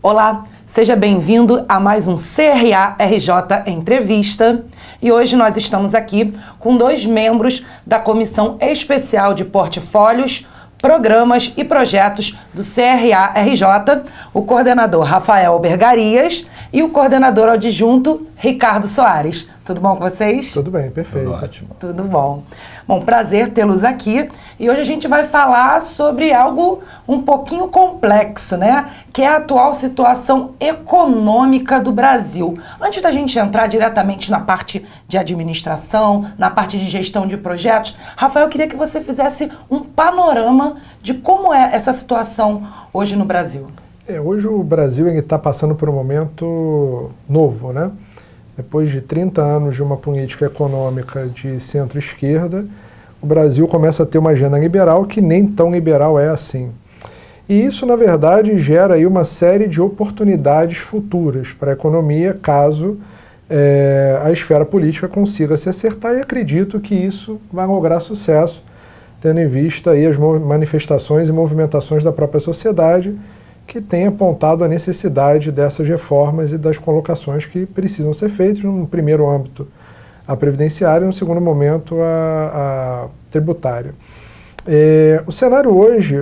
Olá, seja bem-vindo a mais um CRA RJ Entrevista. E hoje nós estamos aqui com dois membros da Comissão Especial de Portfólios, Programas e Projetos do CRA RJ, o coordenador Rafael Bergarias e o coordenador adjunto Ricardo Soares. Tudo bom com vocês? Tudo bem, perfeito. Tudo ótimo. Tudo bom. Bom, prazer tê-los aqui. E hoje a gente vai falar sobre algo um pouquinho complexo, né? Que é a atual situação econômica do Brasil. Antes da gente entrar diretamente na parte de administração, na parte de gestão de projetos, Rafael, eu queria que você fizesse um panorama de como é essa situação hoje no Brasil. Hoje o Brasil está passando por um momento novo, né? Depois de 30 anos de uma política econômica de centro-esquerda, o Brasil começa a ter uma agenda liberal que nem tão liberal é assim. E isso, na verdade, gera aí uma série de oportunidades futuras para a economia, caso a esfera política consiga se acertar, e acredito que isso vai lograr sucesso, tendo em vista aí as manifestações e movimentações da própria sociedade, que tem apontado a necessidade dessas reformas e das colocações que precisam ser feitas, no primeiro âmbito a previdenciária e no segundo momento a tributária. O cenário hoje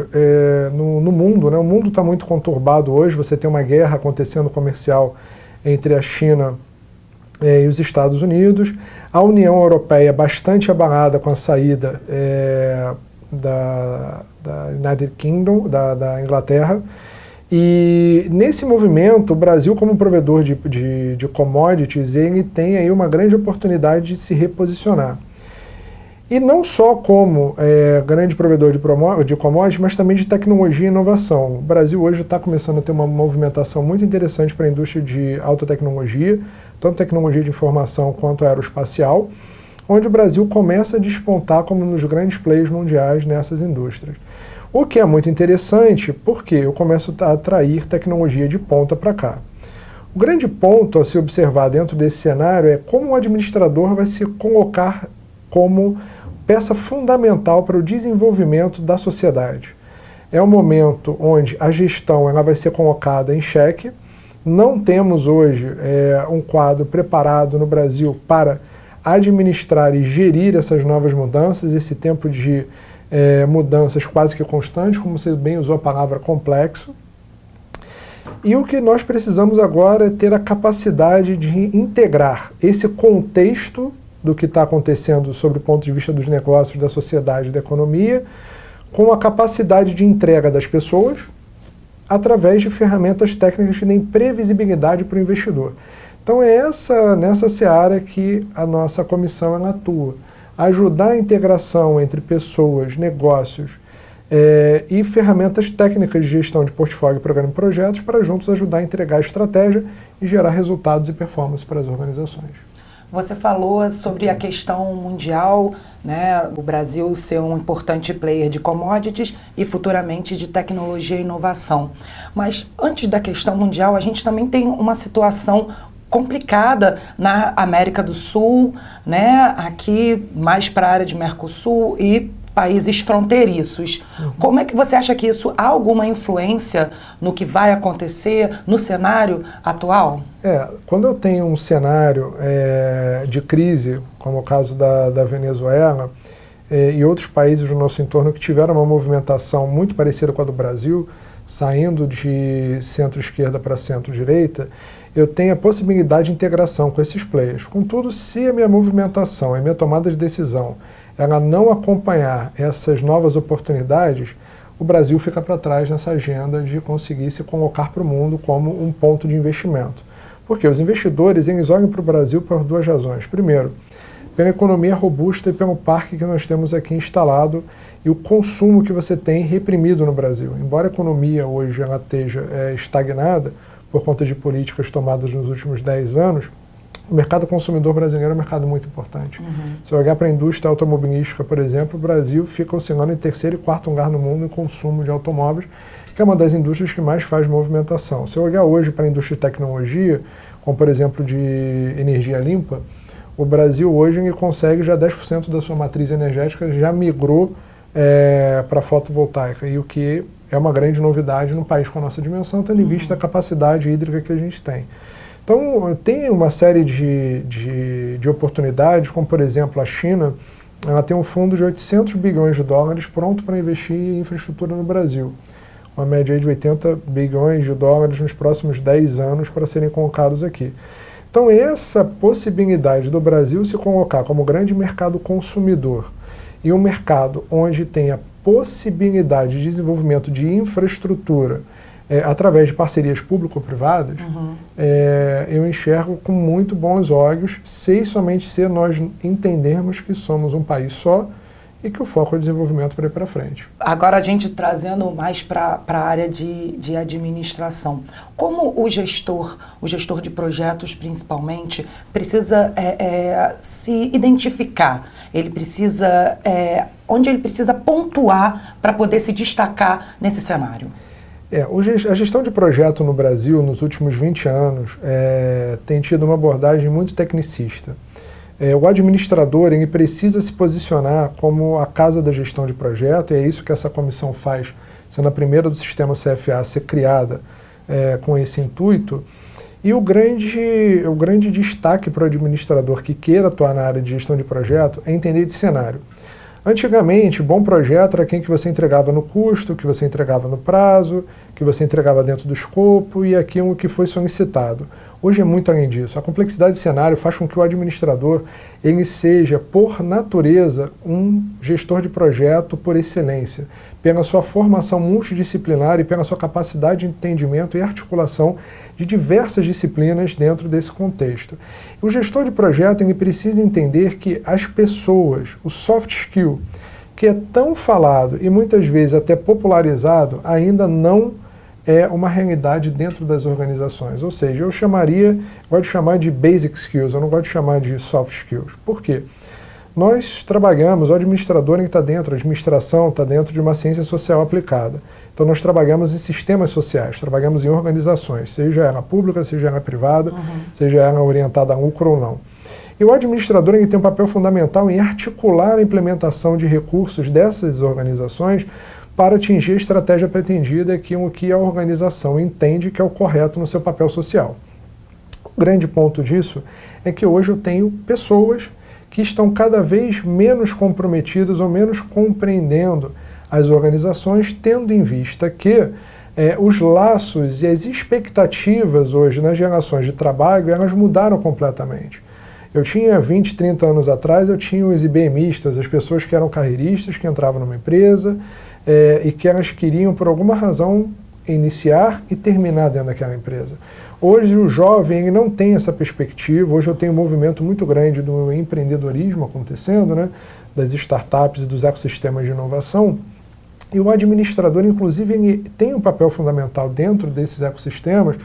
no mundo, né, o mundo está muito conturbado hoje, você tem uma guerra acontecendo comercial entre a China e os Estados Unidos, a União Europeia bastante abalada com a saída da United Kingdom, da Inglaterra. E nesse movimento, o Brasil, como provedor de commodities, ele tem aí uma grande oportunidade de se reposicionar. E não só como grande provedor de commodities, mas também de tecnologia e inovação. O Brasil hoje está começando a ter uma movimentação muito interessante para a indústria de alta tecnologia, tanto tecnologia de informação quanto aeroespacial, onde o Brasil começa a despontar como um dos grandes players mundiais nessas indústrias. O que é muito interessante, porque eu começo a atrair tecnologia de ponta para cá. O grande ponto a se observar dentro desse cenário é como o administrador vai se colocar como peça fundamental para o desenvolvimento da sociedade. É um momento onde a gestão ela vai ser colocada em xeque. Não temos hoje um quadro preparado no Brasil para administrar e gerir essas novas mudanças, esse tempo de mudanças quase que constantes, como você bem usou a palavra complexo. E o que nós precisamos agora é ter a capacidade de integrar esse contexto do que está acontecendo sob o ponto de vista dos negócios, da sociedade e da economia, com a capacidade de entrega das pessoas através de ferramentas técnicas que deem previsibilidade para o investidor. Então é nessa seara que a nossa comissão ela atua. Ajudar a integração entre pessoas, negócios e ferramentas técnicas de gestão de portfólio, programa e projetos para juntos ajudar a entregar a estratégia e gerar resultados e performance para as organizações. Você falou sobre a questão mundial, né, o Brasil ser um importante player de commodities e futuramente de tecnologia e inovação. Mas antes da questão mundial, a gente também tem uma situação complicada na América do Sul, né, aqui mais para a área de Mercosul e países fronteiriços. Como é que você acha que isso há alguma influência no que vai acontecer no cenário atual? Quando eu tenho um cenário de crise, como o caso da Venezuela e outros países do nosso entorno que tiveram uma movimentação muito parecida com a do Brasil, saindo de centro-esquerda para centro-direita, eu tenho a possibilidade de integração com esses players. Contudo, se a minha movimentação, a minha tomada de decisão, ela não acompanhar essas novas oportunidades, o Brasil fica para trás nessa agenda de conseguir se colocar para o mundo como um ponto de investimento. Porque os investidores eles olham para o Brasil por duas razões. Primeiro, pela economia robusta e pelo parque que nós temos aqui instalado e o consumo que você tem reprimido no Brasil. Embora a economia hoje ela esteja estagnada por conta de políticas tomadas nos últimos 10 anos, o mercado consumidor brasileiro é um mercado muito importante. Se eu olhar para a indústria automobilística, por exemplo, o Brasil fica oscilando em terceiro e quarto lugar no mundo em consumo de automóveis, que é uma das indústrias que mais faz movimentação. Se eu olhar hoje para a indústria de tecnologia, como por exemplo de energia limpa, o Brasil hoje ele consegue já 10% da sua matriz energética já migrou para fotovoltaica, e o que é uma grande novidade num país com a nossa dimensão, tendo em vista a capacidade hídrica que a gente tem. Então, tem uma série de oportunidades, como, por exemplo, a China, ela tem um fundo de 800 bilhões de dólares pronto para investir em infraestrutura no Brasil. Uma média de 80 bilhões de dólares nos próximos 10 anos para serem colocados aqui. Então, essa possibilidade do Brasil se colocar como grande mercado consumidor e um mercado onde tem a possibilidade de desenvolvimento de infraestrutura através de parcerias público-privadas, eu enxergo com muito bons olhos, somente se nós entendermos que somos um país só e que o foco é o desenvolvimento para ir para frente. Agora a gente trazendo mais para a área de administração. Como o gestor de projetos principalmente, precisa se identificar? Ele precisa, onde ele precisa pontuar para poder se destacar nesse cenário? A gestão de projeto no Brasil, nos últimos 20 anos, tem tido uma abordagem muito tecnicista. O administrador ele precisa se posicionar como a casa da gestão de projeto, e é isso que essa comissão faz, sendo a primeira do sistema CFA a ser criada com esse intuito. E o grande destaque para o administrador que queira atuar na área de gestão de projeto é entender de cenário. Antigamente, bom projeto era quem que você entregava no custo, que você entregava no prazo, que você entregava dentro do escopo e aquilo que foi solicitado. Hoje é muito além disso. A complexidade de cenário faz com que o administrador ele seja, por natureza, um gestor de projeto por excelência, pela sua formação multidisciplinar e pela sua capacidade de entendimento e articulação de diversas disciplinas dentro desse contexto. O gestor de projeto ele precisa entender que as pessoas, o soft skill, que é tão falado e muitas vezes até popularizado, ainda não é uma realidade dentro das organizações. Ou seja, eu gosto de chamar de basic skills, eu não gosto de chamar de soft skills. Por quê? Nós trabalhamos, o administrador está dentro, a administração está dentro de uma ciência social aplicada. Então nós trabalhamos em sistemas sociais, trabalhamos em organizações, seja ela pública, seja ela privada, seja ela orientada a lucro ou não. E o administrador ele tem um papel fundamental em articular a implementação de recursos dessas organizações para atingir a estratégia pretendida, aquilo que a organização entende que é o correto no seu papel social. O grande ponto disso é que hoje eu tenho pessoas que estão cada vez menos comprometidas ou menos compreendendo as organizações, tendo em vista que os laços e as expectativas hoje nas relações de trabalho, elas mudaram completamente. Eu tinha 20, 30 anos atrás, eu tinha os IBMistas, as pessoas que eram carreiristas, que entravam numa empresa e que elas queriam, por alguma razão, iniciar e terminar dentro daquela empresa. Hoje o jovem ele não tem essa perspectiva, hoje eu tenho um movimento muito grande do empreendedorismo acontecendo, né, das startups e dos ecossistemas de inovação, e o administrador, inclusive, ele tem um papel fundamental dentro desses ecossistemas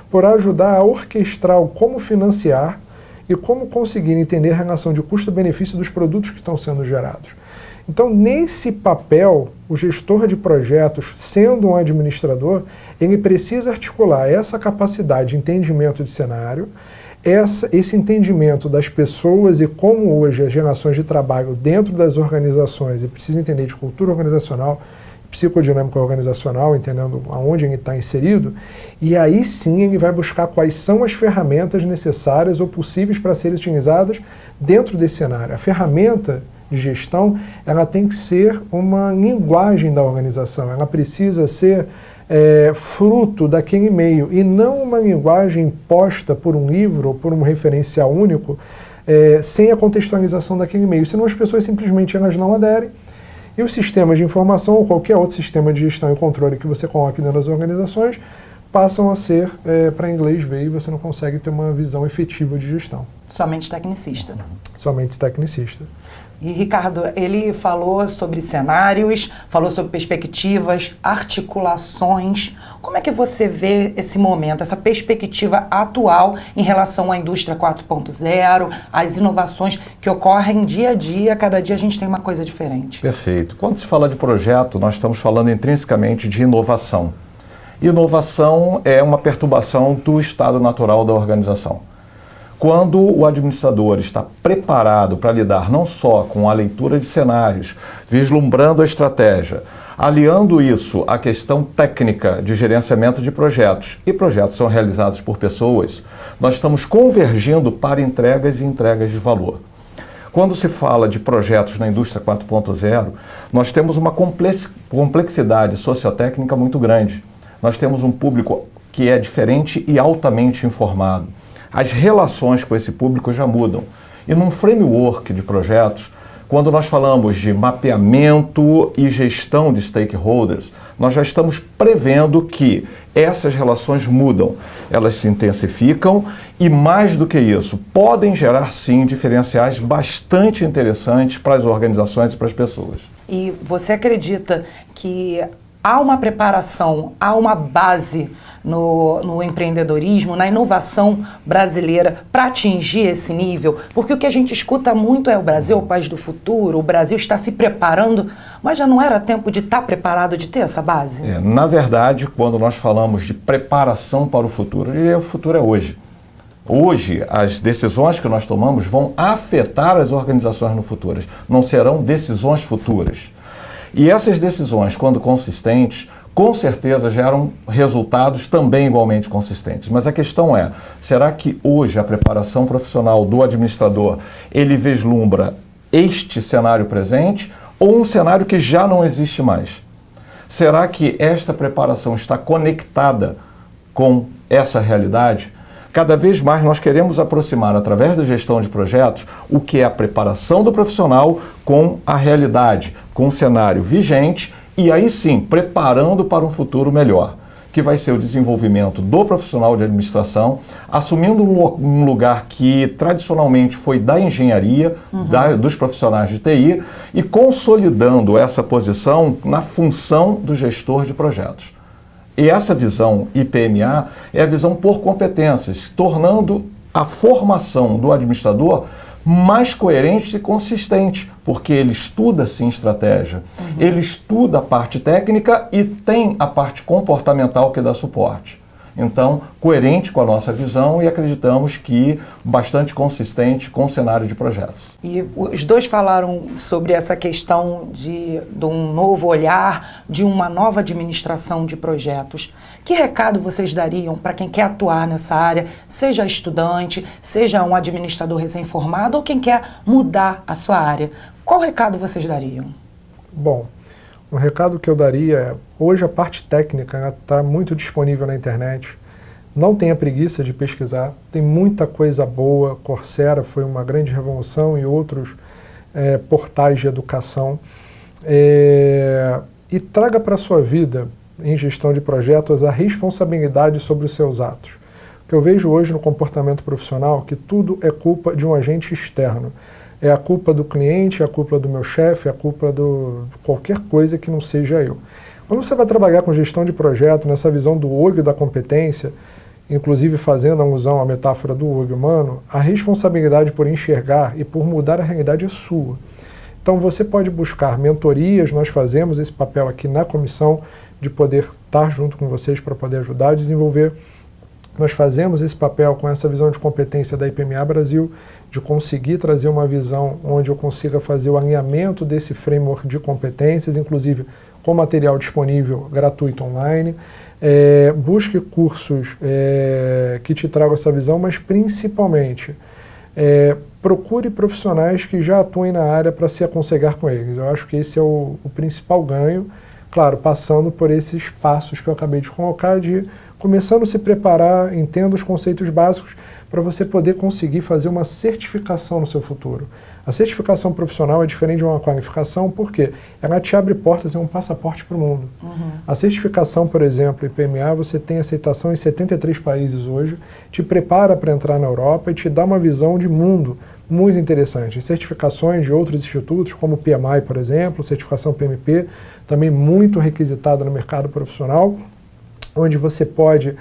por ajudar a orquestrar o como financiar e como conseguir entender a relação de custo-benefício dos produtos que estão sendo gerados. Então, nesse papel, o gestor de projetos, sendo um administrador, ele precisa articular essa capacidade de entendimento de cenário, esse entendimento das pessoas e como hoje as relações de trabalho dentro das organizações, e precisa entender de cultura organizacional, psicodinâmica organizacional, entendendo aonde ele está inserido, e aí sim ele vai buscar quais são as ferramentas necessárias ou possíveis para serem utilizadas dentro desse cenário. A ferramenta de gestão, ela tem que ser uma linguagem da organização, ela precisa ser fruto daquele meio e não uma linguagem imposta por um livro ou por um referencial único sem a contextualização daquele meio, senão as pessoas simplesmente elas não aderem e os sistemas de informação ou qualquer outro sistema de gestão e controle que você coloque dentro das organizações passam a ser para inglês ver e você não consegue ter uma visão efetiva de gestão. Somente tecnicista. Somente tecnicista. E, Ricardo, ele falou sobre cenários, falou sobre perspectivas, articulações. Como é que você vê esse momento, essa perspectiva atual em relação à indústria 4.0, às inovações que ocorrem dia a dia, cada dia a gente tem uma coisa diferente? Perfeito. Quando se fala de projeto, nós estamos falando intrinsecamente de inovação. Inovação é uma perturbação do estado natural da organização. Quando o administrador está preparado para lidar não só com a leitura de cenários, vislumbrando a estratégia, aliando isso à questão técnica de gerenciamento de projetos, e projetos são realizados por pessoas, nós estamos convergindo para entregas e entregas de valor. Quando se fala de projetos na indústria 4.0, nós temos uma complexidade sociotécnica muito grande. Nós temos um público que é diferente e altamente informado. As relações com esse público já mudam. E num framework de projetos, quando nós falamos de mapeamento e gestão de stakeholders, nós já estamos prevendo que essas relações mudam, elas se intensificam e, mais do que isso, podem gerar, sim, diferenciais bastante interessantes para as organizações e para as pessoas. E você acredita que há uma preparação, há uma base no empreendedorismo, na inovação brasileira para atingir esse nível? Porque o que a gente escuta muito é o Brasil é o país do futuro, o Brasil está se preparando, mas já não era tempo de estar preparado, de ter essa base? Na verdade, quando nós falamos de preparação para o futuro é hoje. Hoje, as decisões que nós tomamos vão afetar as organizações no futuro, não serão decisões futuras. E essas decisões, quando consistentes, com certeza geram resultados também igualmente consistentes. Mas a questão é, será que hoje a preparação profissional do administrador, ele vislumbra este cenário presente ou um cenário que já não existe mais? Será que esta preparação está conectada com essa realidade? Cada vez mais nós queremos aproximar, através da gestão de projetos, o que é a preparação do profissional com a realidade, com o cenário vigente e aí sim, preparando para um futuro melhor, que vai ser o desenvolvimento do profissional de administração, assumindo um lugar que tradicionalmente foi da engenharia, dos profissionais de TI, e consolidando essa posição na função do gestor de projetos. E essa visão IPMA é a visão por competências, tornando a formação do administrador mais coerente e consistente, porque ele estuda sim estratégia, ele estuda a parte técnica e tem a parte comportamental que dá suporte. Então, coerente com a nossa visão e acreditamos que bastante consistente com o cenário de projetos. E os dois falaram sobre essa questão de um novo olhar, de uma nova administração de projetos. Que recado vocês dariam para quem quer atuar nessa área, seja estudante, seja um administrador recém-formado ou quem quer mudar a sua área? Qual recado vocês dariam? Bom, o recado que eu daria é, hoje a parte técnica está muito disponível na internet, não tenha preguiça de pesquisar, tem muita coisa boa, Coursera foi uma grande revolução e outros portais de educação, e traga para a sua vida, em gestão de projetos, a responsabilidade sobre os seus atos. O que eu vejo hoje no comportamento profissional é que tudo é culpa de um agente externo. É a culpa do cliente, é a culpa do meu chefe, é a culpa de qualquer coisa que não seja eu. Quando você vai trabalhar com gestão de projeto, nessa visão do olho da competência, inclusive fazendo alusão à metáfora do olho humano, a responsabilidade por enxergar e por mudar a realidade é sua. Então você pode buscar mentorias, nós fazemos esse papel aqui na comissão de poder estar junto com vocês para poder ajudar a desenvolver. Nós fazemos esse papel com essa visão de competência da IPMA Brasil, de conseguir trazer uma visão onde eu consiga fazer o alinhamento desse framework de competências, inclusive com material disponível gratuito online. Busque cursos que te tragam essa visão, mas principalmente procure profissionais que já atuem na área para se aconselhar com eles. Eu acho que esse é o principal ganho, claro, passando por esses passos que eu acabei de colocar, de começando a se preparar, entenda os conceitos básicos para você poder conseguir fazer uma certificação no seu futuro. A certificação profissional é diferente de uma qualificação porque ela te abre portas, é um passaporte para o mundo. A certificação, por exemplo, IPMA, você tem aceitação em 73 países hoje, te prepara para entrar na Europa e te dá uma visão de mundo muito interessante. Certificações de outros institutos, como o PMI, por exemplo, certificação PMP, também muito requisitada no mercado profissional, onde você pode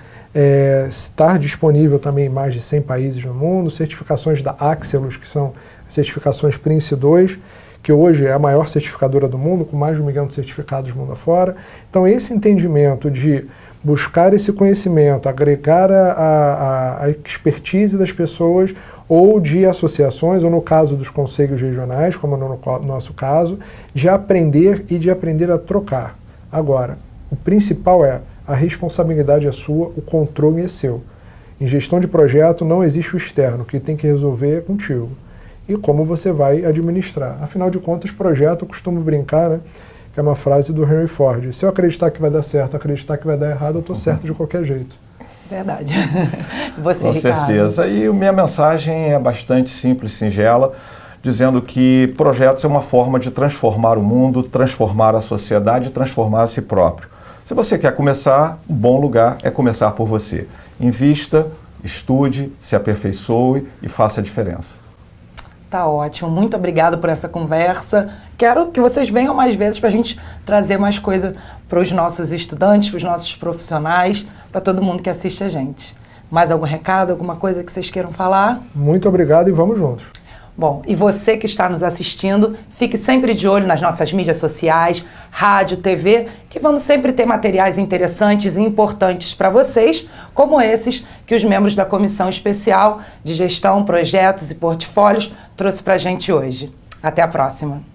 estar disponível também em mais de 100 países no mundo, certificações da Axelos, que são certificações Prince 2, que hoje é a maior certificadora do mundo, com mais de 1 milhão de certificados mundo afora. Então, esse entendimento de buscar esse conhecimento, agregar a expertise das pessoas ou de associações, ou no caso dos conselhos regionais, como no nosso caso, de aprender e de aprender a trocar. Agora, o principal é a responsabilidade é sua, o controle é seu. Em gestão de projeto não existe o externo, o que tem que resolver é contigo. E como você vai administrar. Afinal de contas, projeto, eu costumo brincar, né? Que é uma frase do Henry Ford. Se eu acreditar que vai dar certo, acreditar que vai dar errado, eu estou certo de qualquer jeito. Verdade. Você, Com Ricardo? certeza. E minha mensagem é bastante simples, singela, dizendo que projetos é uma forma de transformar o mundo, transformar a sociedade, transformar a si próprio. Se você quer começar, um bom lugar é começar por você. Invista, estude, se aperfeiçoe e faça a diferença. Tá ótimo, muito obrigada por essa conversa. Quero que vocês venham mais vezes para a gente trazer mais coisa para os nossos estudantes, para os nossos profissionais, para todo mundo que assiste a gente. Mais algum recado, alguma coisa que vocês queiram falar? Muito obrigado e vamos juntos. Bom, e você que está nos assistindo, fique sempre de olho nas nossas mídias sociais, rádio, TV, que vamos sempre ter materiais interessantes e importantes para vocês, como esses que os membros da Comissão Especial de Gestão, Projetos e Portfólios trouxe para a gente hoje. Até a próxima!